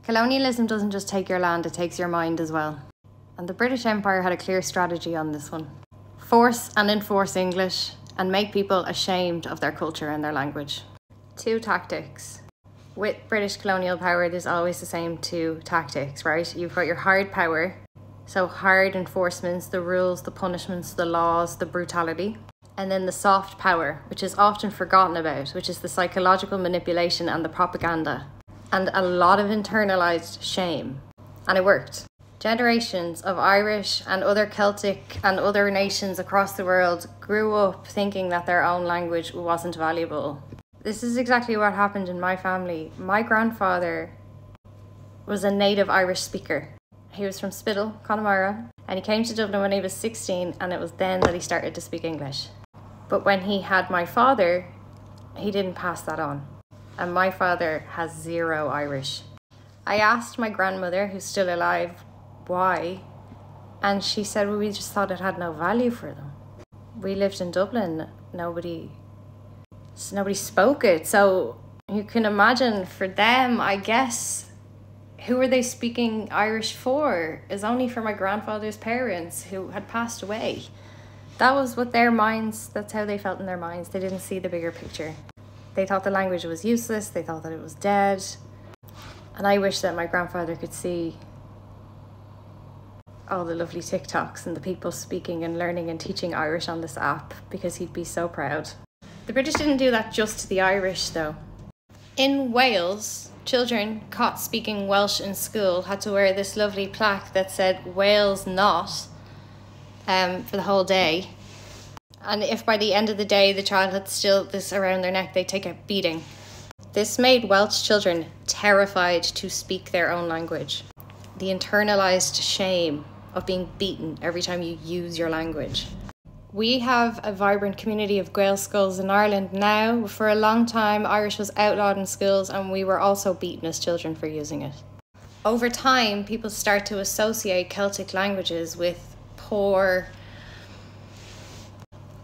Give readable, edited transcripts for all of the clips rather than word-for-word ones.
Colonialism doesn't just take your land, it takes your mind as well. And the British Empire had a clear strategy on this one. Force and enforce English and make people ashamed of their culture and their language. 2 tactics. With British colonial power, there's always the same 2 tactics, right? You've got your hard power, so hard enforcements, the rules, the punishments, the laws, the brutality. And then the soft power, which is often forgotten about, which is the psychological manipulation and the propaganda. And a lot of internalized shame. And it worked. Generations of Irish and other Celtic and other nations across the world grew up thinking that their own language wasn't valuable. This is exactly what happened in my family. My grandfather was a native Irish speaker. He was from Spittle, Connemara, and he came to Dublin when he was 16, and it was then that he started to speak English. But when he had my father, he didn't pass that on. And my father has 0 Irish. I asked my grandmother, who's still alive, why, and she said, well, we just thought it had no value for them. We lived in Dublin, nobody spoke it, so you can imagine for them, I guess, who were they speaking Irish for? Is only for my grandfather's parents who had passed away. That was what their minds, that's how they felt in their minds. They didn't see the bigger picture. They thought the language was useless, they thought that it was dead. And I wish that my grandfather could see all the lovely TikToks and the people speaking and learning and teaching Irish on this app, because he'd be so proud. The British didn't do that just to the Irish though. In Wales, children caught speaking Welsh in school had to wear this lovely plaque that said Wales not for the whole day. And if by the end of the day the child had still this around their neck, they'd take a beating. This made Welsh children terrified to speak their own language. The internalized shame of being beaten every time you use your language. We have a vibrant community of Gael schools in Ireland now. For a long time, Irish was outlawed in schools, and we were also beaten as children for using it. Over time, people start to associate Celtic languages with poor,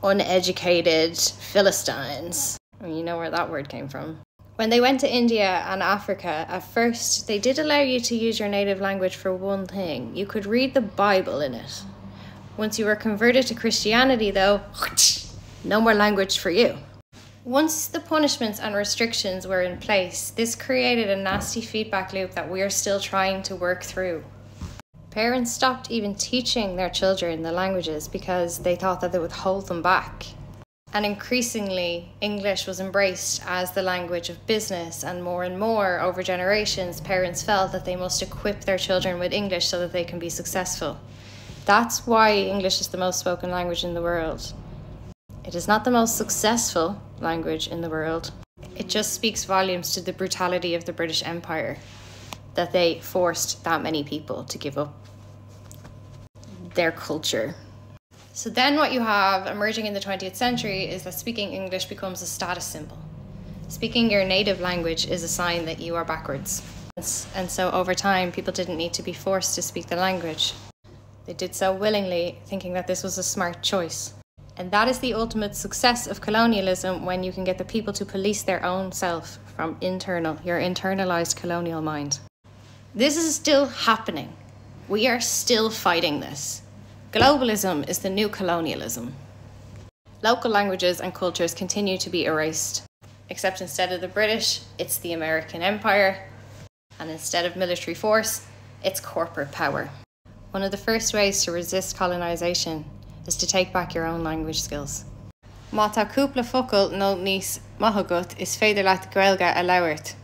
uneducated Philistines. You know where that word came from. When they went to India and Africa, at first, they did allow you to use your native language for one thing. You could read the Bible in it. Once you were converted to Christianity, though, no more language for you. Once the punishments and restrictions were in place, this created a nasty feedback loop that we're still trying to work through. Parents stopped even teaching their children the languages because they thought that they would hold them back. And increasingly, English was embraced as the language of business, and more over generations, parents felt that they must equip their children with English so that they can be successful. That's why English is the most spoken language in the world. It is not the most successful language in the world. It just speaks volumes to the brutality of the British Empire, that they forced that many people to give up their culture. So then what you have emerging in the 20th century is that speaking English becomes a status symbol. Speaking your native language is a sign that you are backwards. And so over time, people didn't need to be forced to speak the language. They did so willingly, thinking that this was a smart choice. And that is the ultimate success of colonialism, when you can get the people to police their own self from your internalized colonial mind. This is still happening. We are still fighting this. Globalism is the new colonialism. Local languages and cultures continue to be erased, except instead of the British, it's the American Empire, and instead of military force, it's corporate power. One of the first ways to resist colonization is to take back your own language skills. Má tá cúpla focal nó níos maithagat is féidir leat Gaeilge a labhairt.